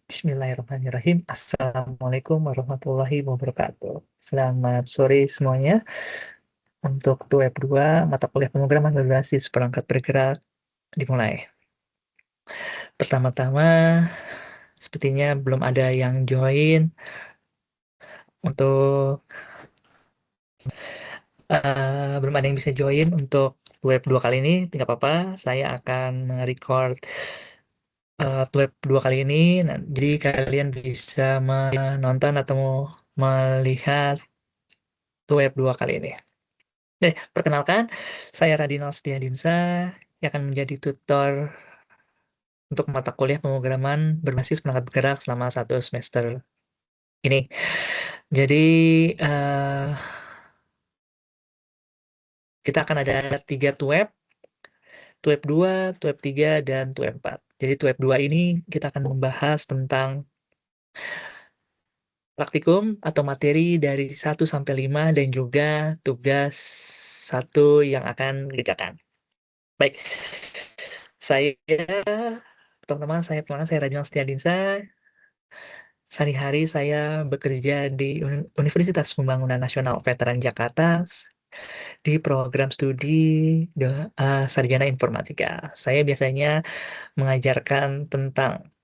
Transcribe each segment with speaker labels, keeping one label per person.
Speaker 1: Bismillahirrahmanirrahim. Assalamualaikum warahmatullahi wabarakatuh. Selamat sore semuanya. Untuk web 2, mata kuliah pemrograman berbasis perangkat bergerak dimulai. Pertama-tama, sepertinya belum ada yang join. Belum ada yang bisa join untuk web 2 kali ini. Tidak apa-apa, saya akan merecord web 2 kali ini. Jadi kalian bisa menonton atau melihat web 2 kali ini. Perkenalkan, saya Radinal Setiadinsa yang akan menjadi tutor untuk mata kuliah pemrograman berbasis perangkat bergerak selama 1 semester ini. Jadi, kita akan ada 3 web 2, web 3, dan web 4. Jadi web 2 ini kita akan membahas tentang praktikum atau materi dari 1 sampai 5 dan juga tugas 1 yang akan dikerjakan. Baik, teman-teman, saya Radinal Setiadinsa. Sehari-hari saya bekerja di Universitas Pembangunan Nasional Veteran Jakarta di program studi Sarjana Informatika. Saya biasanya mengajarkan tentang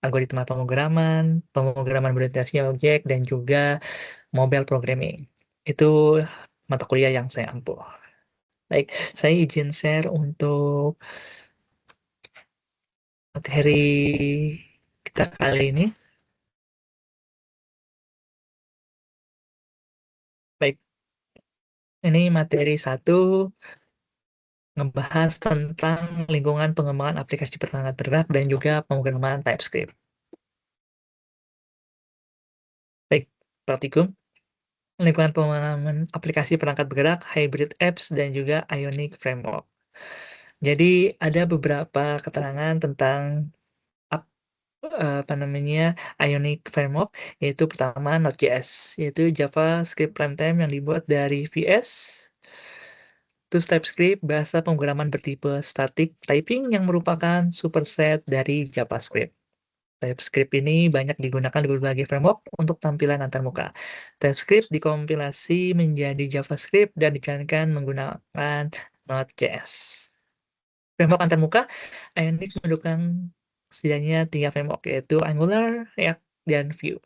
Speaker 1: algoritma pemrograman berorientasi objek, dan juga mobile programming. Itu mata kuliah yang saya ampuh. Baik, saya izin share untuk materi kita kali ini. Baik, ini materi 1 ngebahas tentang lingkungan pengembangan aplikasi perangkat bergerak dan juga pemrograman TypeScript. Baik, praktikum lingkungan pengembangan aplikasi perangkat bergerak, hybrid apps, dan juga Ionic Framework. Jadi ada beberapa keterangan tentang Ionic Framework, yaitu pertama Node.js, yaitu JavaScript runtime yang dibuat dari VS. Terus TypeScript, bahasa pemrograman bertipe static typing yang merupakan superset dari JavaScript. TypeScript ini banyak digunakan di berbagai framework untuk tampilan antarmuka. TypeScript dikompilasi menjadi JavaScript dan dijalankan menggunakan Node.js. Framework antarmuka, Ionic mendukung setidaknya 3 framework, yaitu Angular, React, dan Vue.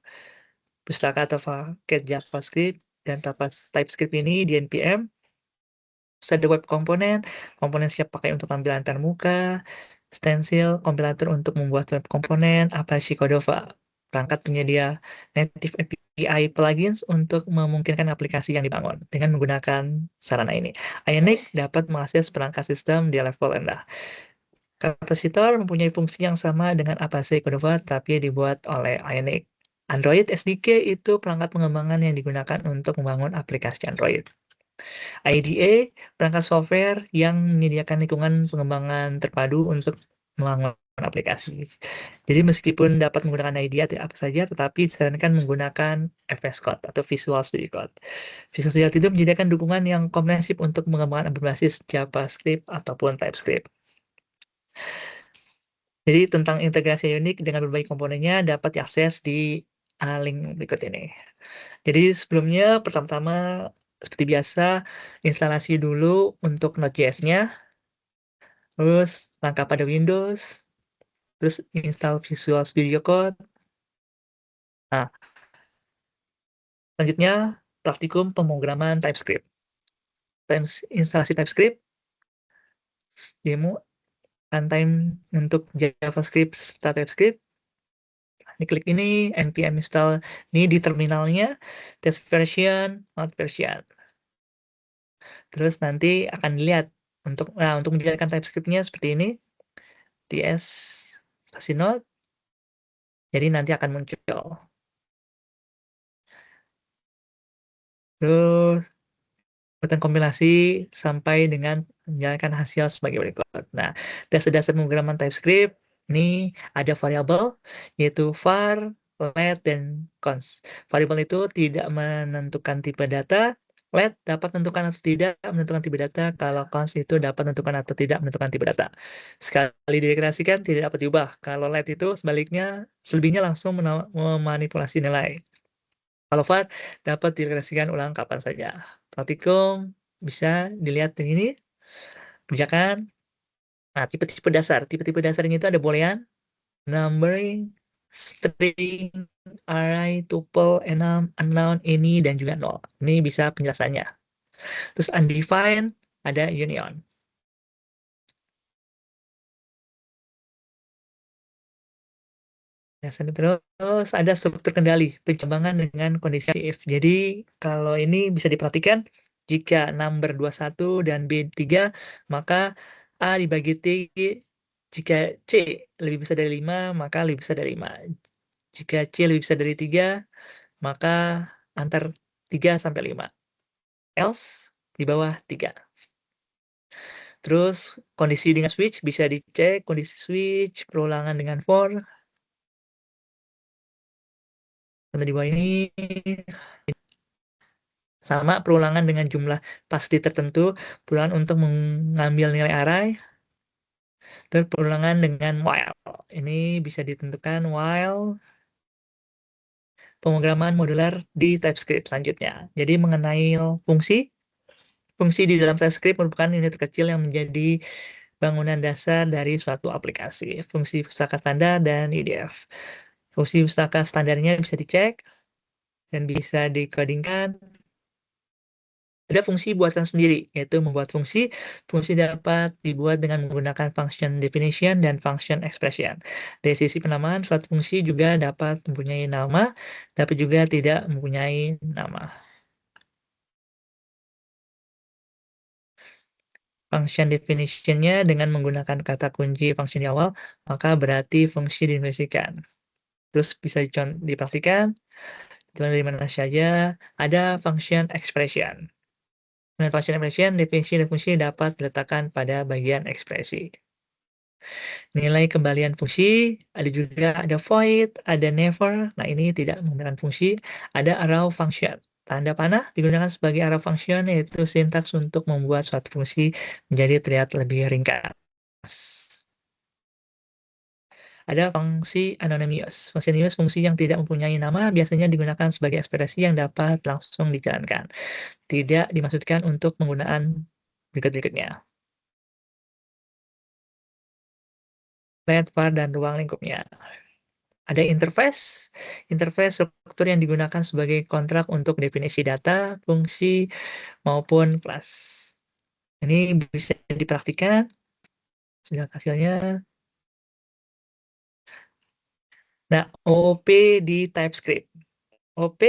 Speaker 1: Pustaka atau paket JavaScript dan TypeScript ini di NPM. Ada web komponen siap pakai untuk tampilan antarmuka, stencil, kompilator untuk membuat web komponen, Apache Cordova, perangkat penyedia native API plugins untuk memungkinkan aplikasi yang dibangun dengan menggunakan sarana ini. Ionic dapat mengakses perangkat sistem di level rendah. Kapasitor mempunyai fungsi yang sama dengan Apache Cordova, tapi dibuat oleh Ionic. Android SDK itu perangkat pengembangan yang digunakan untuk membangun aplikasi Android. IDE, perangkat software yang menyediakan lingkungan pengembangan terpadu untuk membangun aplikasi. Jadi meskipun dapat menggunakan IDE atau apa saja, tetapi disarankan menggunakan VS Code atau Visual Studio Code. Visual Studio Code itu menyediakan dukungan yang komprehensif untuk mengembangkan berbasis JavaScript ataupun TypeScript. Jadi tentang integrasi Ionic dengan berbagai komponennya dapat diakses di link berikut ini. Jadi sebelumnya, pertama-tama seperti biasa, instalasi dulu untuk Node.js-nya, terus langkah pada Windows, terus install Visual Studio Code. Nah, selanjutnya praktikum pemrograman TypeScript. Instalasi TypeScript, demo, runtime untuk JavaScript serta TypeScript. Diklik ini, npm install. Ini di terminalnya, test version, not version. Terus nanti akan dilihat untuk menjalankan TypeScript-nya seperti ini, ts spasi node, jadi nanti akan muncul. Terus lakukan kompilasi sampai dengan menjalankan hasil sebagai berikut. Nah, dasar-dasar pemrograman TypeScript ini ada variabel, yaitu var, let, dan const. Variabel itu tidak menentukan tipe data, Let dapat menentukan atau tidak menentukan tipe data, kalau const itu dapat menentukan atau tidak menentukan tipe data. Sekali dideklarasikan tidak dapat diubah. Kalau let itu sebaliknya, selebihnya langsung memanipulasi nilai. Kalau var dapat dideklarasikan ulang kapan saja. Praktikum bisa dilihat di ini, kerjakan. Nah, tipe-tipe dasar. Tipe-tipe dasar ini itu ada boolean, numbering, string, array, tuple, enum, unknown, any, dan juga null. Ini bisa penjelasannya. Terus undefined, ada union. Terus ada struktur kendali, pengembangan dengan kondisi if. Jadi kalau ini bisa diperhatikan, jika number 21 dan B3, maka A dibagi T, jika C lebih besar dari 5, maka lebih besar dari 5. Jika C lebih besar dari 3, maka antar 3 sampai 5. Else di bawah 3. Terus kondisi dengan switch bisa dicek, kondisi switch, perulangan dengan for. Sampai di bawah ini sama perulangan dengan jumlah pasti tertentu, perulangan untuk mengambil nilai array, dan perulangan dengan while. Ini bisa ditentukan while pemrograman modular di TypeScript selanjutnya. Jadi mengenai fungsi di dalam TypeScript merupakan unit terkecil yang menjadi bangunan dasar dari suatu aplikasi. Fungsi pustaka standar dan IDF. Fungsi pustaka standarnya bisa dicek dan bisa dikodingkan. Ada fungsi buatan sendiri, yaitu membuat fungsi. Fungsi dapat dibuat dengan menggunakan function definition dan function expression. Dari sisi penamaan, suatu fungsi juga dapat mempunyai nama, tapi juga tidak mempunyai nama. Function definition-nya dengan menggunakan kata kunci function di awal, maka berarti fungsi didefinisikan. Terus bisa dipraktikan, dari mana saja, ada function expression. Dengan function expression, definisi dan fungsi dapat diletakkan pada bagian ekspresi. Nilai kembalian fungsi, ada void, ada never. Nah, ini tidak menggunakan fungsi. Ada arrow function. Tanda panah digunakan sebagai arrow function, yaitu sintaks untuk membuat suatu fungsi menjadi terlihat lebih ringkas. Ada fungsi anonymous. Fungsi anonymous fungsi yang tidak mempunyai nama biasanya digunakan sebagai ekspresi yang dapat langsung dijalankan. Tidak dimaksudkan untuk penggunaan berikut-berikutnya. Let, var, dan ruang lingkupnya. Ada interface. Interface struktur yang digunakan sebagai kontrak untuk definisi data, fungsi, maupun kelas. Ini bisa dipraktikkan. Sudah hasilnya. Nah, OP di TypeScript. OP,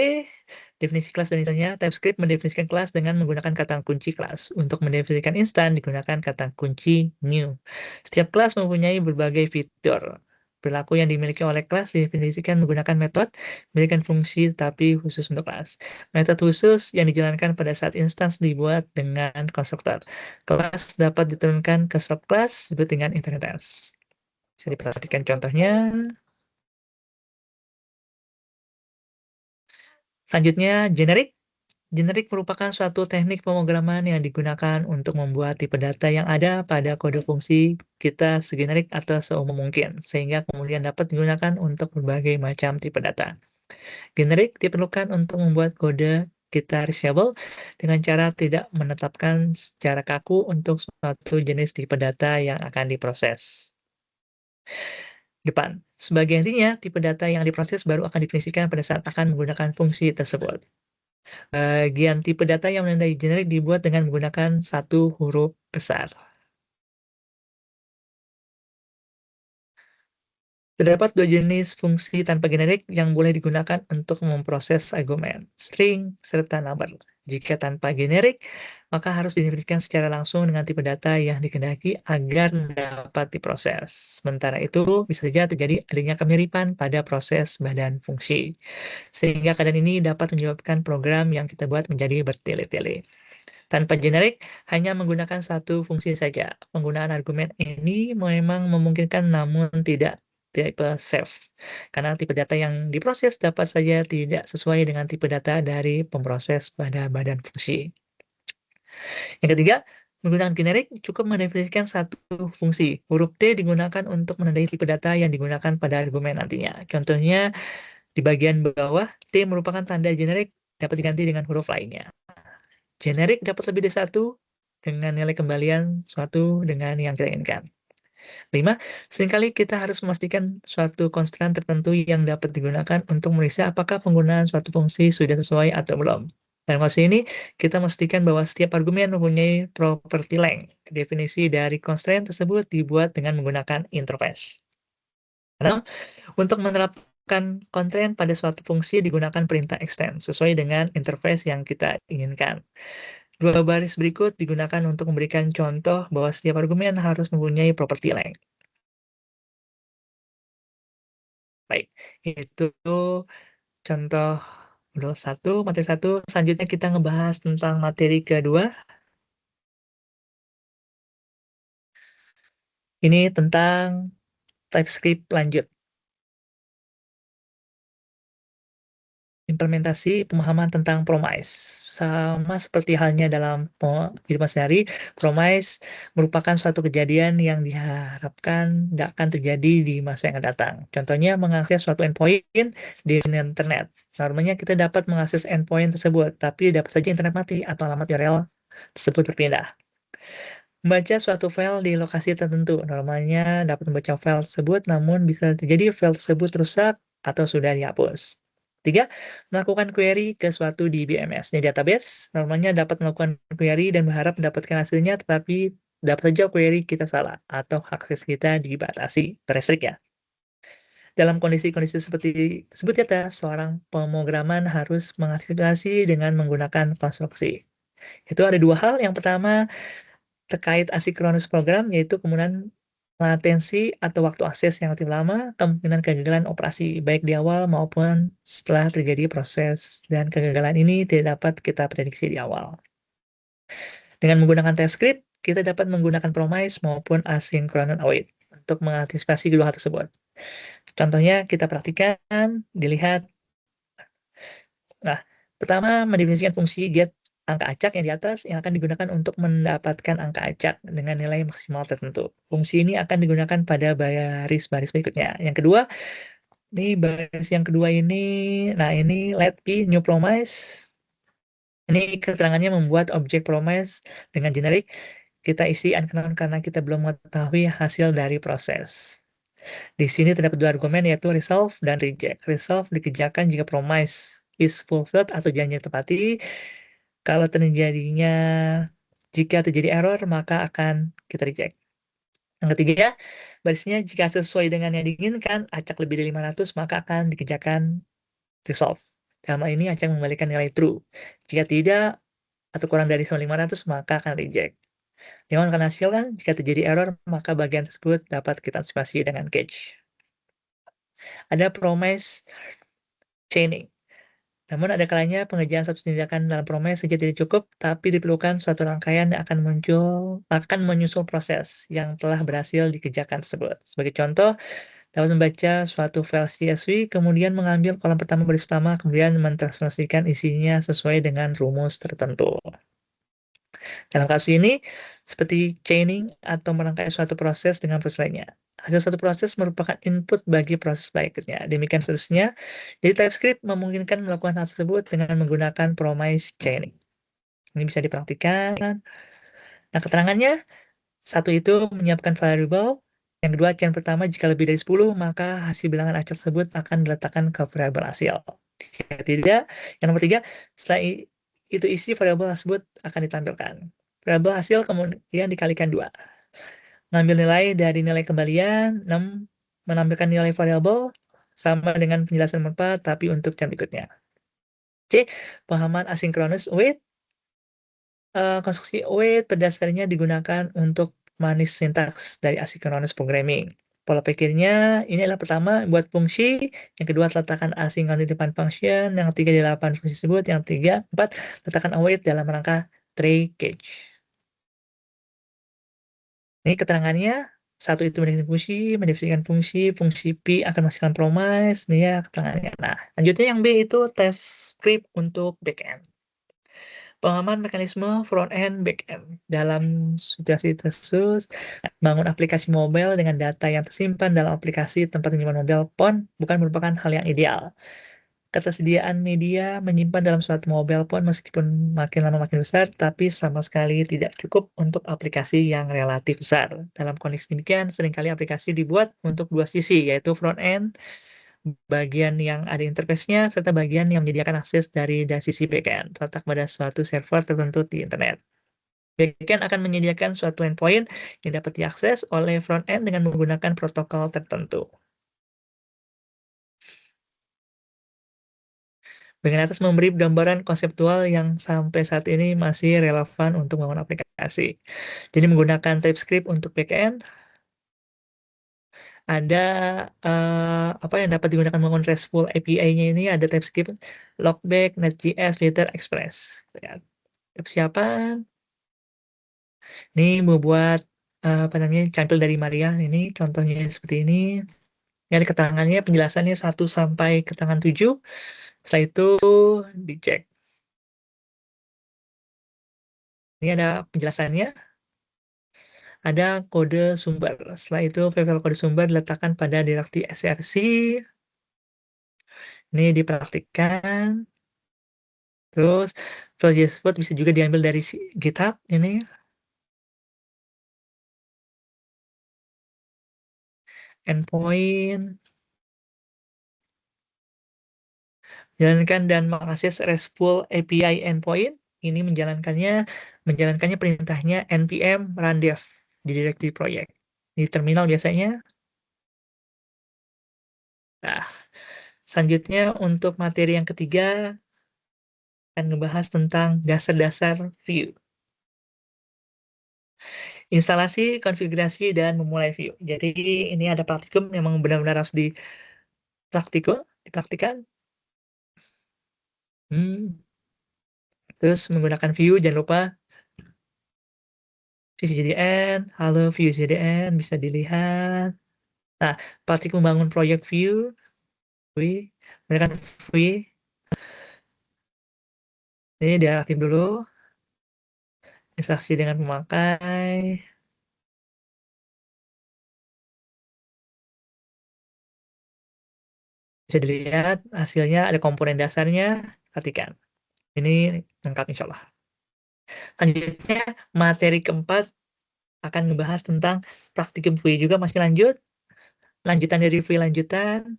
Speaker 1: definisi kelas dan instansinya, TypeScript mendefinisikan kelas dengan menggunakan kata kunci kelas. Untuk mendefinisikan instan digunakan kata kunci new. Setiap kelas mempunyai berbagai fitur. Perilaku yang dimiliki oleh kelas didefinisikan menggunakan metode, memberikan fungsi tapi khusus untuk kelas. Metode khusus yang dijalankan pada saat instance dibuat dengan konstruktor. Kelas dapat diturunkan ke subclass disebut dengan inheritance. Bisa diperhatikan contohnya. Selanjutnya, generic. Generic merupakan suatu teknik pemrograman yang digunakan untuk membuat tipe data yang ada pada kode fungsi kita segenerik atau seumum mungkin, sehingga kemudian dapat digunakan untuk berbagai macam tipe data. Generik diperlukan untuk membuat kode kita reachable dengan cara tidak menetapkan secara kaku untuk suatu jenis tipe data yang akan diproses. Depan. Sebagai intinya, tipe data yang diproses baru akan didefinisikan pada saat akan menggunakan fungsi tersebut. Bagian tipe data yang menandai generik dibuat dengan menggunakan satu huruf besar. Terdapat dua jenis fungsi tanpa generik yang boleh digunakan untuk memproses argumen, string, serta number. Jika tanpa generik, maka harus didefinisikan secara langsung dengan tipe data yang dikehendaki agar dapat diproses. Sementara itu, bisa saja terjadi adanya kemiripan pada proses badan fungsi. Sehingga keadaan ini dapat menyebabkan program yang kita buat menjadi bertele-tele. Tanpa generik, hanya menggunakan satu fungsi saja. Penggunaan argumen ini memang memungkinkan namun tidak tipe safe. Karena tipe data yang diproses dapat saja tidak sesuai dengan tipe data dari pemproses pada badan fungsi. Yang ketiga, menggunakan generik cukup mendefinisikan satu fungsi. Huruf T digunakan untuk menandai tipe data yang digunakan pada argumen nantinya. Contohnya, di bagian bawah, T merupakan tanda generik dapat diganti dengan huruf lainnya. Generik dapat lebih dari satu dengan nilai kembalian suatu dengan yang kita inginkan. 5. Seringkali kita harus memastikan suatu konstran tertentu yang dapat digunakan untuk meriksa apakah penggunaan suatu fungsi sudah sesuai atau belum. Dalam kasus ini, kita memastikan bahwa setiap argumen mempunyai property length. Definisi dari constraint tersebut dibuat dengan menggunakan interface. 6. Untuk menerapkan constraint pada suatu fungsi digunakan perintah extend sesuai dengan interface yang kita inginkan. Dua baris berikut digunakan untuk memberikan contoh bahwa setiap argumen harus mempunyai property length. Baik, itu contoh modul 1, materi 1. Selanjutnya kita ngebahas tentang materi kedua. Ini tentang TypeScript lanjut. Implementasi pemahaman tentang promise. Sama seperti halnya dalam kehidupan sehari, promise merupakan suatu kejadian yang diharapkan tidak akan terjadi di masa yang akan datang. Contohnya, mengakses suatu endpoint di internet. Normalnya kita dapat mengakses endpoint tersebut, tapi dapat saja internet mati atau alamat URL tersebut berpindah. Membaca suatu file di lokasi tertentu. Normalnya dapat membaca file tersebut, namun bisa terjadi file tersebut rusak atau sudah dihapus. 3. Melakukan query ke suatu DBMS. Di database, normalnya dapat melakukan query dan berharap mendapatkan hasilnya, tetapi dapat saja query kita salah atau akses kita dibatasi, terrestrict ya. Dalam kondisi-kondisi seperti tersebut ya, seorang pemrograman harus mengantisipasi dengan menggunakan konstruksi. Itu ada dua hal. Yang pertama, terkait asinkronus program, yaitu kemudian latensi atau waktu akses yang lebih lama, kemungkinan kegagalan operasi, baik di awal maupun setelah terjadi proses, dan kegagalan ini tidak dapat kita prediksi di awal. Dengan menggunakan TypeScript, kita dapat menggunakan promise maupun asynchronous await untuk mengantisipasi kedua hal tersebut. Contohnya kita praktikan, dilihat. Nah, pertama mendefinisikan fungsi get angka acak yang di atas yang akan digunakan untuk mendapatkan angka acak dengan nilai maksimal tertentu. Fungsi ini akan digunakan pada baris-baris berikutnya. Yang kedua, ini baris yang kedua ini, nah ini let p new promise. Ini keterangannya membuat objek promise dengan generik. Kita isi unknown karena kita belum mengetahui hasil dari proses. Di sini terdapat dua argumen yaitu resolve dan reject. Resolve dikerjakan jika promise is fulfilled atau janji ditepati. Kalau jika terjadi error, maka akan kita reject. Yang ketiga, barisnya jika sesuai dengan yang diinginkan, acak lebih dari 500, maka akan dikerjakan resolve. Dalam hal ini, acak mengembalikan nilai true. Jika tidak, atau kurang dari 500, maka akan reject. Dengan hasil kan, jika terjadi error, maka bagian tersebut dapat kita antisipasi dengan catch. Ada promise chaining. Namun ada kalanya pengerjaan suatu tindakan dalam promes saja tidak cukup, tapi diperlukan suatu rangkaian yang akan menyusul proses yang telah berhasil dikerjakan tersebut. Sebagai contoh, dapat membaca suatu file CSV, kemudian mengambil kolom pertama baris utama, kemudian mentransformasikan isinya sesuai dengan rumus tertentu. Dalam kasus ini, seperti chaining atau merangkai suatu proses dengan proses lainnya. Hasil suatu proses merupakan input bagi proses berikutnya. Demikian seterusnya. Jadi TypeScript memungkinkan melakukan hal tersebut dengan menggunakan promise chaining. Ini bisa dipraktikkan. Nah, keterangannya, satu itu menyiapkan variable. Yang kedua, chain pertama jika lebih dari 10, maka hasil bilangan acak tersebut akan diletakkan ke variabel hasil. Jika tidak, yang nomor 3, setelah itu isi variabel tersebut akan ditampilkan. Variabel hasil kemudian dikalikan 2. Mengambil nilai dari nilai kembalian, 6 menampilkan nilai variabel sama dengan penjelasan nomor 4, tapi untuk chain berikutnya. C. Pemahaman asynchronous await. Konstruksi await pada dasarnya digunakan untuk manis sintaks dari asynchronous programming. Pola pikirnya ini adalah pertama buat fungsi, yang kedua letakkan asynchronous di depan function, yang ketiga di depan fungsi tersebut, yang ketiga, 4 letakkan await dalam rangka try catch. Ini keterangannya, satu itu mendefinisikan fungsi P akan menghasilkan promise, ini ya keterangannya. Nah, lanjutnya yang B itu TypeScript untuk backend. Pengaman mekanisme front-end, back-end. Dalam situasi tersebut, bangun aplikasi mobile dengan data yang tersimpan dalam aplikasi tempat menyimpan mobile phone bukan merupakan hal yang ideal. Ketersediaan media menyimpan dalam suatu mobile phone meskipun makin lama makin besar, tapi sama sekali tidak cukup untuk aplikasi yang relatif besar. Dalam kondisi demikian, seringkali aplikasi dibuat untuk dua sisi, yaitu front-end, bagian yang ada interface-nya, serta bagian yang menyediakan akses dari sisi backend, terletak pada suatu server tertentu di internet. Backend akan menyediakan suatu endpoint yang dapat diakses oleh front-end dengan menggunakan protokol tertentu. Bagian atas memberi gambaran konseptual yang sampai saat ini masih relevan untuk membangun aplikasi. Jadi menggunakan TypeScript untuk backend, ada apa yang dapat digunakan membangun RESTful API-nya ini ada TypeScript, Lockback, Node.js, Flutter, Express. Ya, persiapan ini membuat apa namanya campil dari Maria ini contohnya seperti ini. Ya, di keterangannya penjelasannya 1 sampai keterangan 7. Setelah itu dicek. Ini ada penjelasannya, ada kode sumber. Setelah itu file kode sumber diletakkan pada direksi src. Ini dipraktikkan. Terus file JSFoot bisa juga diambil dari GitHub ini. Endpoint. Jalankan dan mengakses RESTful API endpoint. Ini menjalankannya perintahnya npm run dev di directory project. Di terminal biasanya. Nah, selanjutnya untuk materi yang ketiga akan membahas tentang dasar-dasar view. Instalasi, konfigurasi, dan memulai view. Jadi ini ada praktikum yang memang benar-benar harus dipraktikan. Terus menggunakan view, jangan lupa view CDN, halo view CDN, bisa dilihat. Nah, praktik membangun proyek view, menggunakan view, ini diaktif dulu, instruksi dengan memakai, bisa dilihat hasilnya ada komponen dasarnya, perhatikan. Ini lengkap insya Allah. Selanjutnya, materi keempat akan membahas tentang praktikum view juga masih lanjutan dari view lanjutan,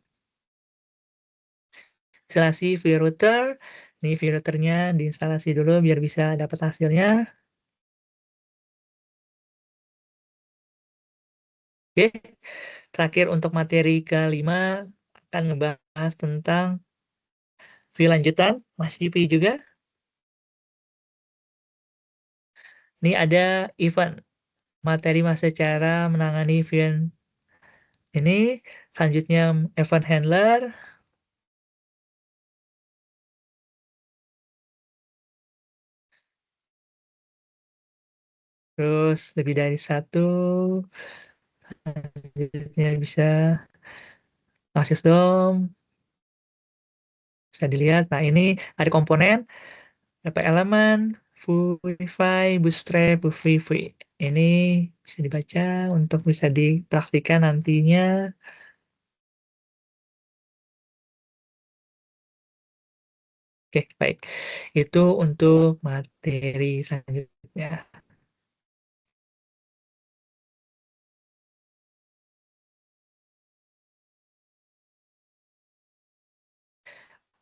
Speaker 1: instalasi view router. Ini view routernya diinstalasi dulu biar bisa dapat hasilnya. Oke, terakhir untuk materi kelima akan membahas tentang view lanjutan, masih view juga. Ini ada event, materi masa cara menangani event ini. Selanjutnya event handler. Terus lebih dari satu. Selanjutnya bisa akses DOM. Bisa dilihat. Nah, ini ada komponen, ada elemen, Wi-Fi, Bootstrap, Wi-Fi. Ini bisa dibaca untuk bisa dipraktikkan nantinya. Oke, baik. Itu untuk materi selanjutnya.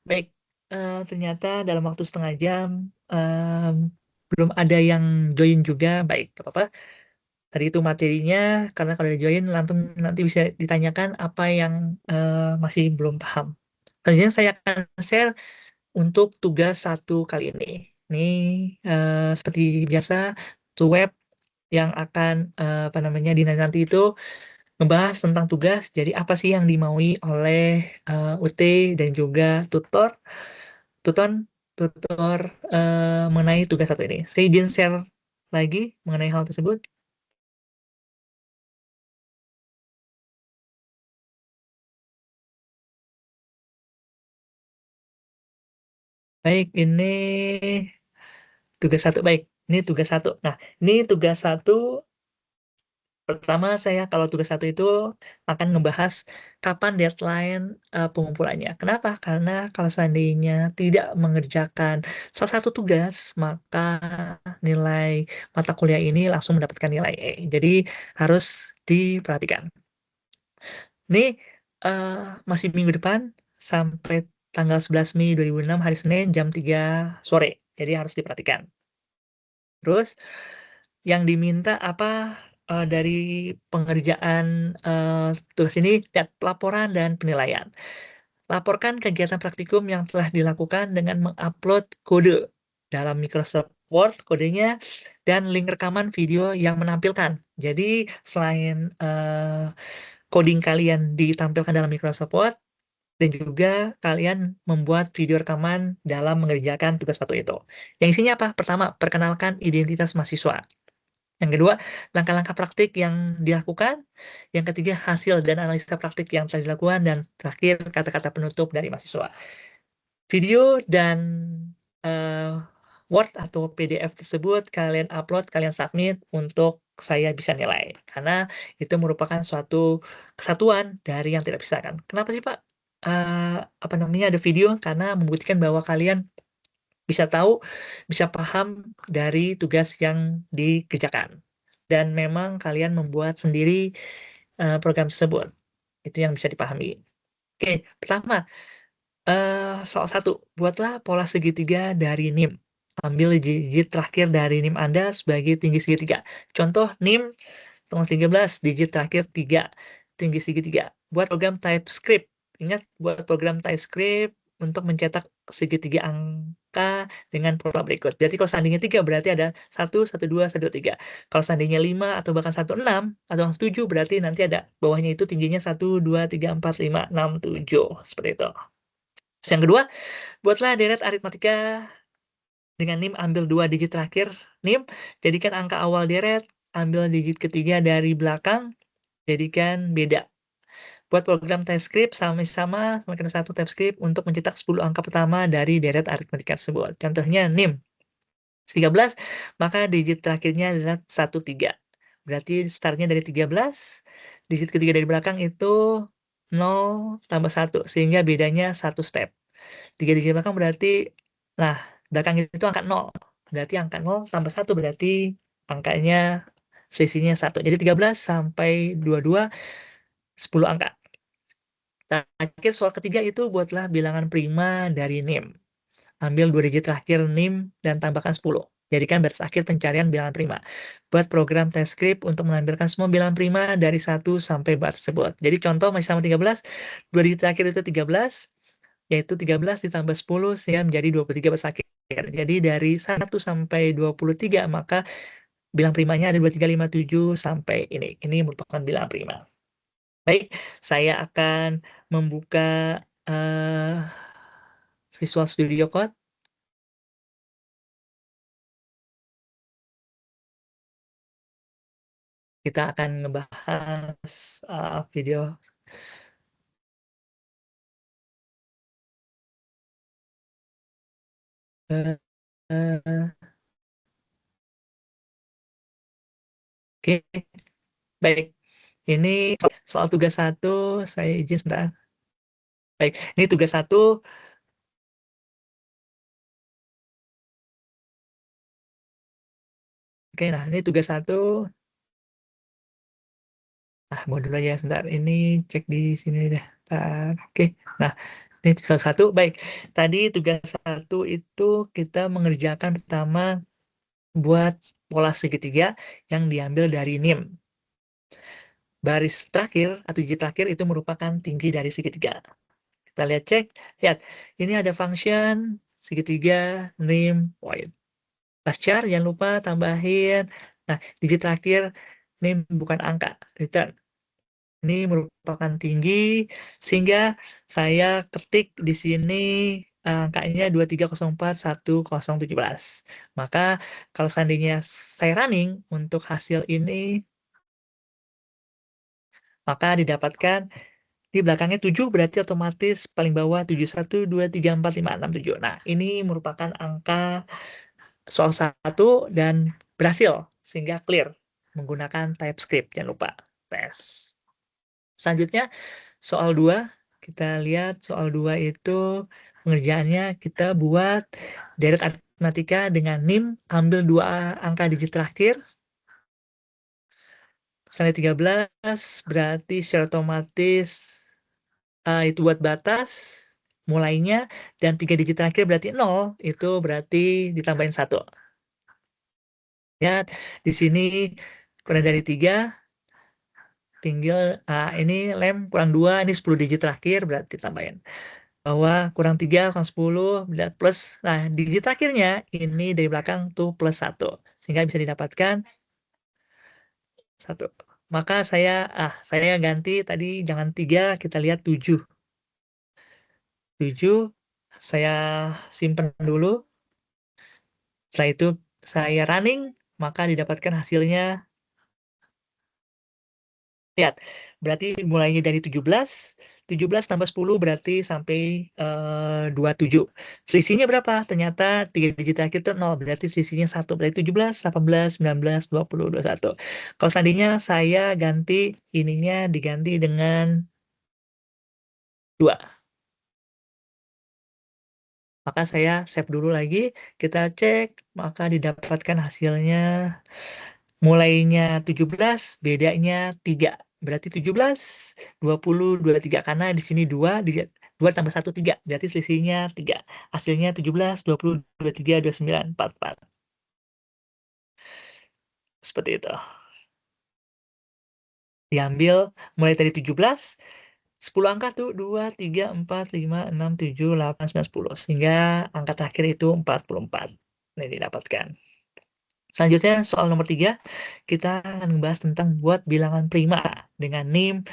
Speaker 1: Baik, ternyata dalam waktu setengah jam belum ada yang join juga. Baik, gak apa-apa. Tadi itu materinya, karena kalau ada join langsung nanti bisa ditanyakan apa yang masih belum paham. Selanjutnya saya akan share untuk tugas 1 kali ini. Ini seperti biasa, to web yang akan apa namanya nanti itu membahas tentang tugas. Jadi apa sih yang dimaui oleh UT dan juga tuton, tutor mengenai tugas 1 ini. Saya izin share lagi mengenai hal tersebut. Baik, ini Tugas satu, baik. Ini tugas satu. Nah, ini tugas satu. Pertama, saya kalau tugas satu itu akan ngebahas kapan deadline pengumpulannya. Kenapa? Karena kalau seandainya tidak mengerjakan salah satu tugas, maka nilai mata kuliah ini langsung mendapatkan nilai E. Jadi harus diperhatikan. Ini eh, masih minggu depan sampai tanggal 11 Mei 2006 hari Senin jam 3 sore. Jadi harus diperhatikan. Terus yang diminta apa dari pengerjaan tugas ini? Lihat laporan dan penilaian. Laporkan kegiatan praktikum yang telah dilakukan dengan mengupload kode dalam Microsoft Word, kodenya, dan link rekaman video yang menampilkan. Jadi selain coding kalian ditampilkan dalam Microsoft Word, dan juga kalian membuat video rekaman dalam mengerjakan tugas satu itu. Yang isinya apa? Pertama, perkenalkan identitas mahasiswa. Yang kedua, langkah-langkah praktik yang dilakukan. Yang ketiga, hasil dan analisa praktik yang telah dilakukan. Dan terakhir, kata-kata penutup dari mahasiswa. Video dan eh, Word atau PDF tersebut kalian upload, kalian submit untuk saya bisa nilai. Karena itu merupakan suatu kesatuan dari yang tidak bisa kan. Kenapa sih Pak? Apa namanya ada video? Karena membuktikan bahwa kalian bisa tahu, bisa paham dari tugas yang dikerjakan. Dan memang kalian membuat sendiri program tersebut. Itu yang bisa dipahami. Oke, pertama, soal satu, buatlah pola segitiga dari NIM. Ambil digit terakhir dari NIM Anda sebagai tinggi segitiga. Contoh NIM tanggal 13, digit terakhir 3, tinggi segitiga. Buat program TypeScript. Ingat, buat program TypeScript untuk mencetak segitiga angka dengan pola berikut. Jadi kalau seandainya 3 berarti ada 1, 1, 2, 1, 2, 3. Kalau seandainya 5 atau bahkan 1, 6 atau 7 berarti nanti ada bawahnya itu tingginya 1, 2, 3, 4, 5, 6, 7. Seperti itu. Terus yang kedua, buatlah deret aritmatika dengan NIM, ambil 2 digit terakhir NIM, jadikan angka awal deret, ambil digit ketiga dari belakang, jadikan beda. Buat program TypeScript sama-sama semakin satu TypeScript untuk mencetak 10 angka pertama dari deret aritmatika tersebut. Contohnya NIM 13, maka digit terakhirnya adalah 13. Berarti startnya dari 13, digit ketiga dari belakang itu 0 tambah 1, sehingga bedanya 1 step. 3 digit belakang berarti, nah, belakang itu angka 0. Berarti angka 0 tambah 1 berarti angkanya selisihnya 1. Jadi 13 sampai 22, 10 angka. Terakhir soal ketiga itu buatlah bilangan prima dari NIM. Ambil 2 digit terakhir NIM dan tambahkan 10. Jadikan batas akhir pencarian bilangan prima. Buat program TypeScript untuk menampilkan semua bilangan prima dari 1 sampai bar tersebut. Jadi contoh masih sama 13, 2 digit terakhir itu 13, yaitu 13 ditambah 10 sehingga menjadi 23 batas akhir. Jadi dari 1 sampai 23, maka bilang primanya ada 2, 3, 5, 7 sampai ini. Ini merupakan bilangan prima. Baik, saya akan membuka eh, Visual Studio Code. Kita akan ngebahas video. eh, eh, Oke, baik. Ini soal tugas satu, saya izin sebentar. Baik, ini tugas satu. Oke, nah ini tugas satu. Mau dulu aja sebentar. Ini cek di sini deh. Ntar. Oke, nah ini salah satu. Baik, tadi tugas satu itu kita mengerjakan pertama buat pola segitiga yang diambil dari NIM. Baris terakhir atau digit terakhir itu merupakan tinggi dari segitiga. Kita lihat cek, lihat ini ada function segitiga NIM void. Char jangan lupa tambahin. Nah, digit terakhir NIM bukan angka, return. Ini merupakan tinggi sehingga saya ketik di sini angkanya 23041017. Maka kalau seandainya saya running untuk hasil ini, maka didapatkan di belakangnya 7 berarti otomatis paling bawah 71234567. Nah, ini merupakan angka soal 1 dan berhasil, sehingga clear menggunakan TypeScript, jangan lupa tes. Selanjutnya, soal 2, kita lihat soal 2 itu pengerjaannya kita buat deret aritmatika dengan NIM, ambil 2 angka digit terakhir, misalnya 13, berarti secara otomatis itu buat batas mulainya, dan 3 digit terakhir berarti 0, itu berarti ditambahin 1. Ya, di sini kurang dari 3, tinggal ini lem kurang 2, ini 10 digit terakhir berarti tambahin. Bahwa kurang 3, kurang 10, plus. Nah, digit akhirnya ini dari belakang tuh plus 1. Sehingga bisa didapatkan 1. Maka saya ganti tadi jangan 3, kita lihat 7. 7, saya simpan dulu. Setelah itu saya running, maka didapatkan hasilnya. Lihat, berarti mulainya dari 17 tambah 10 berarti sampai 27. Selisihnya berapa? Ternyata 3 digit terakhir itu 0, berarti selisihnya 1. Berarti 17, 18, 19, 20, 21. Kalau seandainya saya ganti ininya diganti dengan 2. Maka saya save dulu lagi, kita cek, maka didapatkan hasilnya mulainya 17, bedanya 3. Berarti 17, 20, 23. Karena di sini 2, 2 tambah 1, 3. Berarti selisihnya 3. Hasilnya 17, 20, 23, 29, 44. Seperti itu. Diambil mulai dari 17, 10 angka tuh 2, 3, 4, 5, 6, 7, 8, 9, 10. Sehingga angka terakhir itu 44. Ini didapatkan. Selanjutnya soal nomor 3, kita akan membahas tentang buat bilangan prima dengan NIM.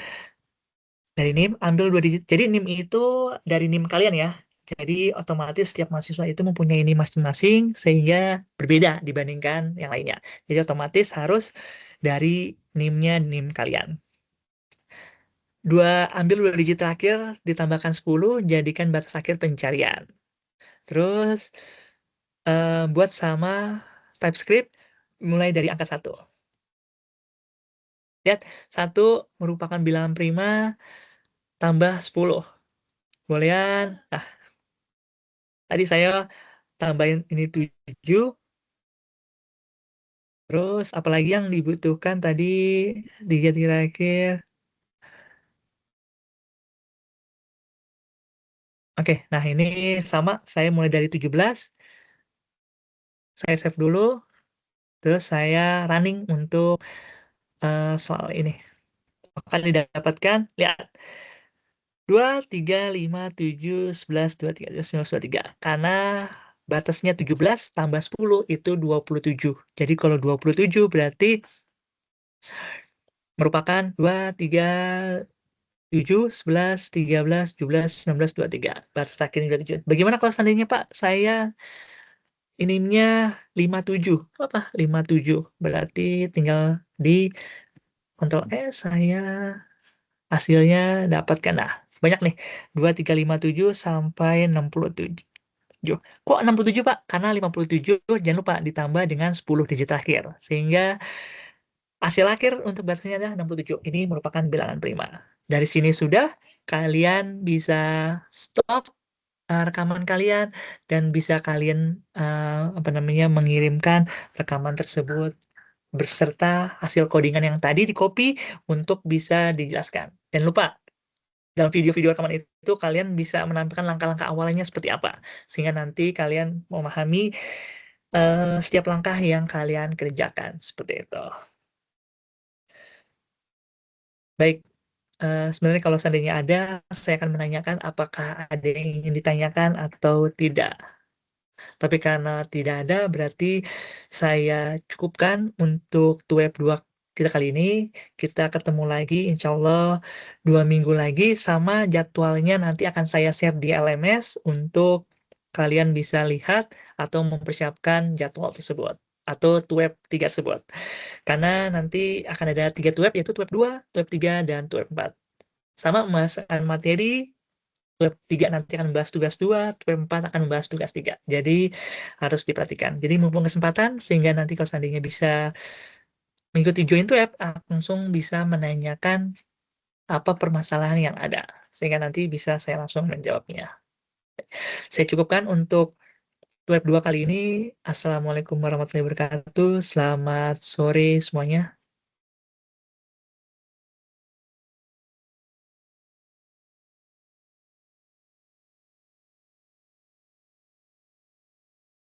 Speaker 1: Dari NIM ambil 2 digit. Jadi NIM itu dari NIM kalian ya. Jadi otomatis setiap mahasiswa itu mempunyai NIM masing-masing sehingga berbeda dibandingkan yang lainnya. Jadi otomatis harus dari NIM-nya NIM kalian. Ambil 2 digit terakhir ditambahkan 10, jadikan batas akhir pencarian. Terus buat sama TypeScript mulai dari angka 1. Lihat, 1 merupakan bilangan prima tambah 10. Boolean. Nah, tadi saya tambahin ini 7. Terus apalagi yang dibutuhkan tadi digit terakhir. Oke, nah ini sama. Saya mulai dari 17. Saya save dulu. Terus saya running untuk soal ini. Maka didapatkan, lihat. 2, 3, 5, 7, 11, 23, 19, 23. Karena batasnya 17 tambah 10 itu 27. Jadi kalau 27 berarti merupakan 2, 3, 7, 11, 13, 17, 19, 23. Batas akhirnya 27. Bagaimana kalau seandainya Pak, saya inimnya 57. Apa? 57. Berarti tinggal di Ctrl S saya hasilnya dapatkan. Nah, sebanyak nih. 2, 3, 5, 7 sampai 67. Kok 67 Pak? Karena 57 jangan lupa ditambah dengan 10 digit akhir. Sehingga hasil akhir untuk batasnya adalah 67. Ini merupakan bilangan prima. Dari sini sudah kalian bisa stop rekaman kalian dan bisa kalian mengirimkan rekaman tersebut beserta hasil codingan yang tadi di copy untuk bisa dijelaskan. Dan lupa dalam video-video rekaman itu kalian bisa menampilkan langkah-langkah awalnya seperti apa sehingga nanti kalian memahami setiap langkah yang kalian kerjakan seperti itu. Baik, sebenarnya kalau seandainya ada, saya akan menanyakan apakah ada yang ingin ditanyakan atau tidak. Tapi karena tidak ada, berarti saya cukupkan untuk web 2 kita kali ini. Kita ketemu lagi, insya Allah 2 minggu lagi, sama jadwalnya nanti akan saya share di LMS untuk kalian bisa lihat atau mempersiapkan jadwal tersebut atau web 3 tersebut. Karena nanti akan ada 3 web, yaitu web 2, web 3, dan web 4. Sama memasukkan materi Web 3 nanti akan membahas tugas 2, web 4 akan membahas tugas 3. Jadi harus diperhatikan. Jadi mumpung kesempatan sehingga nanti kalau seandainya bisa mengikuti join to web, langsung bisa menanyakan apa permasalahan yang ada. Sehingga nanti bisa saya langsung menjawabnya. Saya cukupkan untuk web 2 kali ini. Assalamualaikum warahmatullahi wabarakatuh. Selamat sore semuanya.